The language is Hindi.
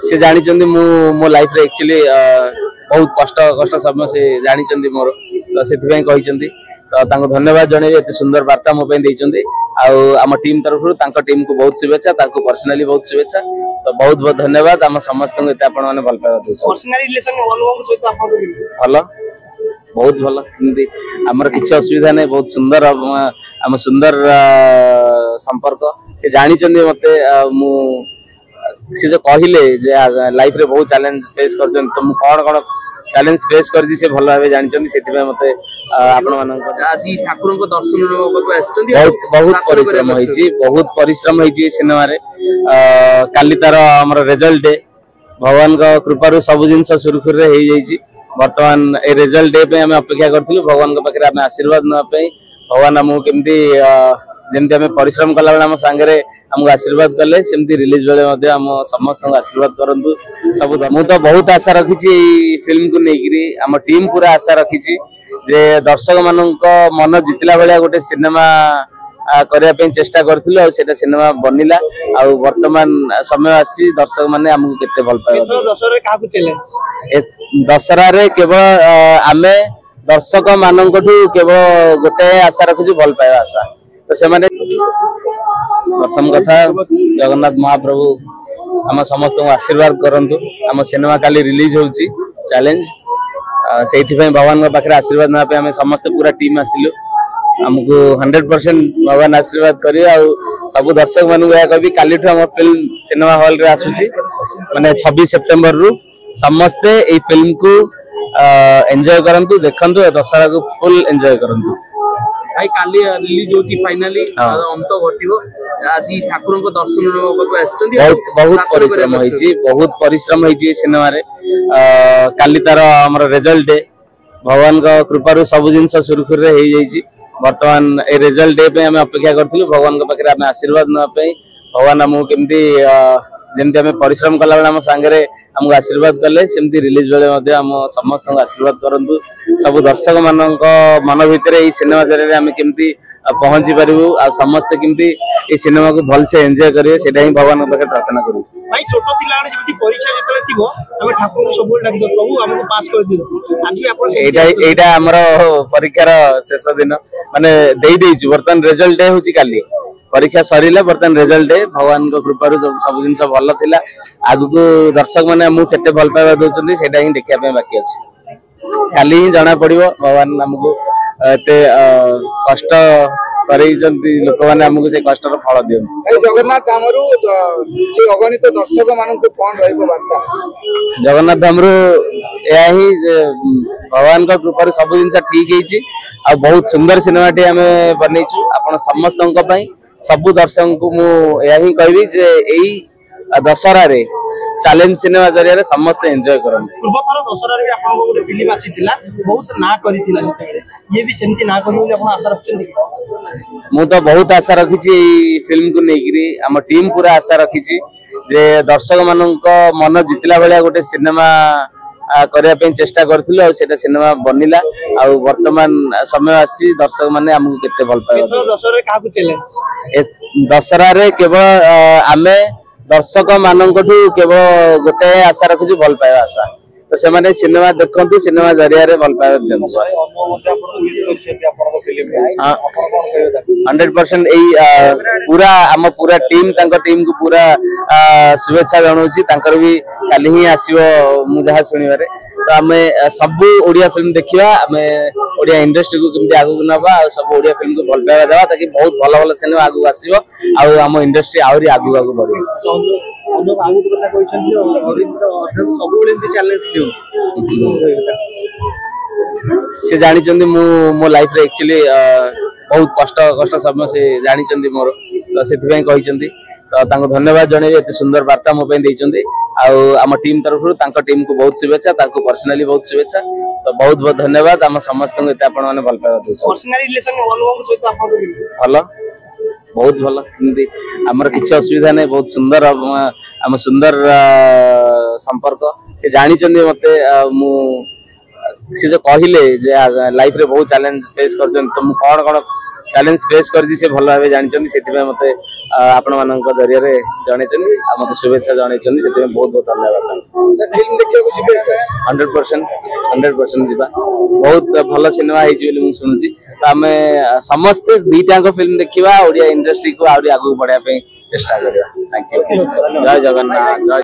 से जानी मो लाइफ रे एक्चुअली बहुत कष्ट कष्ट समय से जानी मोर तो से तो धन्यवाद जनइबे एत सुंदर वार्ता मो आम टीम तरफ टीम को बहुत शुभेच्छा पर्सनाली बहुत शुभेच्छा तो बहुत बहुत धन्यवाद आम समस्त भल भल बहुत भल आमर किसी असुविधा नहीं बहुत सुंदर आम सुंदर संपर्क जानी मत जो कहले लाइफ रे बहुत चैलेंज फेस कर तो मु कौन कौन चैलेंज फेस कर से भल भाव जानते से मत आज ठाकुर को दर्शन बहुत बहुत परिश्रम होती सिनेमा रे काली तार आमर रिजल्ट डे भगवान का कृपारू सब जिन सुरखुरी हो जाइए बर्तमान ए रिजल्ट डे पे हमें अपेक्षा करूँ भगवान पाखे आम आशीर्वाद नापी भगवान आमको केमती जमी आम परिश्रम कला बेले आम सांगे आमको आशीर्वाद कले सेमती रिलीज बेले आम समस्त आशीर्वाद करूँ सब मु तो बहुत आशा रखी फिल्म को लेकिन आम टीम पूरा आशा रखी जे दर्शक मान मन जितला भाया गोटे सिनेमा करने चेष्टा करूँ आ सिनेमा बनला आ वर्तमान समय आसी दर्शक मैंने आमको केते भल पाए दशहरा रे केवल आमे दर्शक मान केवल गोटे आशा रखुची भल पाए आशा तो से माने प्रथम कथा जगन्नाथ महाप्रभु आम समस्त आशीर्वाद करंतु आम सिनेमा काली रिलीज होची चैलेंज से भगवान पाखे आशीर्वाद ना आम समस्त पूरा टीम आसिलु आमको 100% भगवान आशीर्वाद करी सब दर्शक मानू कह काली आम फिल्म सिनेमा हॉल रे आसुची माने 26 सेप्टेम्बर रु समस्ते ए फिल्म को एंजॉय करंतु देखंतु दशहरा को फुल एंजॉय करंतु भाई काली रिलीज होती फाइनली अंत घटिबो आज ठाकुर को दर्शन बहुत परिश्रम होई सिनेमा रे काली तार हमर रिजल्ट डे भगवान का कृपारू सब जिन सुरखुरी हो जाइए बर्तमान ए रिजल्ट डे पे हमें अपेक्षा करूँ भगवान पाखे आम आशीर्वाद नापी भगवान आमको केमती जमी आम परिश्रम कला बेले आम सांगे आमको आशीर्वाद कले सेमती रिलीज बेले आम समस्त आशीर्वाद करूँ सब दर्शक मान मन भितर ये सिनेमा जरिए आम केमती पहुंची पारू आ समस्ते केमती ये सिनेमा को भल से एंजॉय करेंगे सेटा ही भगवान पाखे प्रार्थना करूँ भाई छोटो थिला जेमती परीक्षा जेतले थिबो हम ठाकुर को सब डाक दो प्रभु हमको पास कर दियो आज भी आपण एटा हमर परीक्षार शेष दिन माने देई देइछु बर्तन रिजल्ट डे होची काली परीक्षा सरीला बर्तन रिजल्ट डे भगवान को कृपारू सब जिन भल थिला आगु को दर्शक माने हमहु केते भल पाइबा दोचंदी सेटा ही देखिया पे बाकी अछि काली ही जाना पड़िबो भगवान हमको एते कष्ट करैचंती लोक माने हमको से कष्टर फल दियो जगन्नाथ धामरू से अगणित दर्शक मानन को कोन रहइबो वार्ता जगन्नाथ धामरू या ही भगवान का कृपारू सब जिन ठीक होइछि आ बहुत सुंदर सिनेमा टी हमें बनैछु आपण समस्तन पई सबु दर्शक को मु यही कहबी जे एई दशहरा रे चैलेंज सिनेमा जरिया रे समस्त एंजॉय करन पूर्व थर दशहरा रे आपण गोटे फिल्म आसीतिला बहुत ना करितिला सेते ये भी सेमती ना करियो बोली आपण आशा रखछन मु तो बहुत आशा रखी फिल्म को लेकिन आम टीम पूरा आशा रखी जे दर्शक मान मन जितला भाया गोटे सिनेमा करने चेष्टा करूँ आ सिनेमा बनला आ वर्तमान समय आसी दर्शक मैंने आमको केते भल पाए दशहरा रे केवल आमे दर्शक मान केवल गोटे आशा रखुची भल पाए आशा तो से माने सिनेमा देखंतु सिनेमा जरिया रे भल पाए 100% पूरा आम पूरा टीम को पूरा शुभेच्छा जनाऊँगी तांकर भी काली ही आसीबो मु जहा सुनिबारे तो आम सब ओडिया फिल्म देखिबा आम ओडिया इंडस्ट्री को केमती आगु नबा सब ओडिया फिल्म को भल पाइबा देबा ताकि बहुत भल भल सिनेमा आगु आसीबो आ आम इंडस्ट्री आउरी आगु आगु बढ़िबो लोग आगु कथा कहछन सब ओले चैलेंज दियो से जानी मो लाइफ रे एक्चुअली बहुत कष्ट समय से जानी मोर तो से तो धन्यवाद जनइबे एत सुंदर वार्ता मो आम टीम तरफ टीम को बहुत शुभेच्छा पर्सनाली बहुत शुभेच्छा तो बहुत बहुत धन्यवाद आम समस्त भल भल बहुत भल आमर किसी असुविधा नहीं बहुत सुंदर आम सुंदर संपर्क जानी मत से जो कहले लाइफ रे बहुत चैलेंज फेस कर तो कौन कौन चैलेंज फेस कर से भल भाव जानते से मत आपण मान जरिए जनई मत शुभेच्छा जनई से बहुत बहुत धन्यवाद। फिल्म देखा 100% जी बहुत भल सिनेमा हो शुणुची तो आम समस्ते दीटा फिल्म देखा ओडिया इंडस्ट्री को आगे बढ़ाई चेष्टा करवा। Thank you. जय जगन्नाथ। जय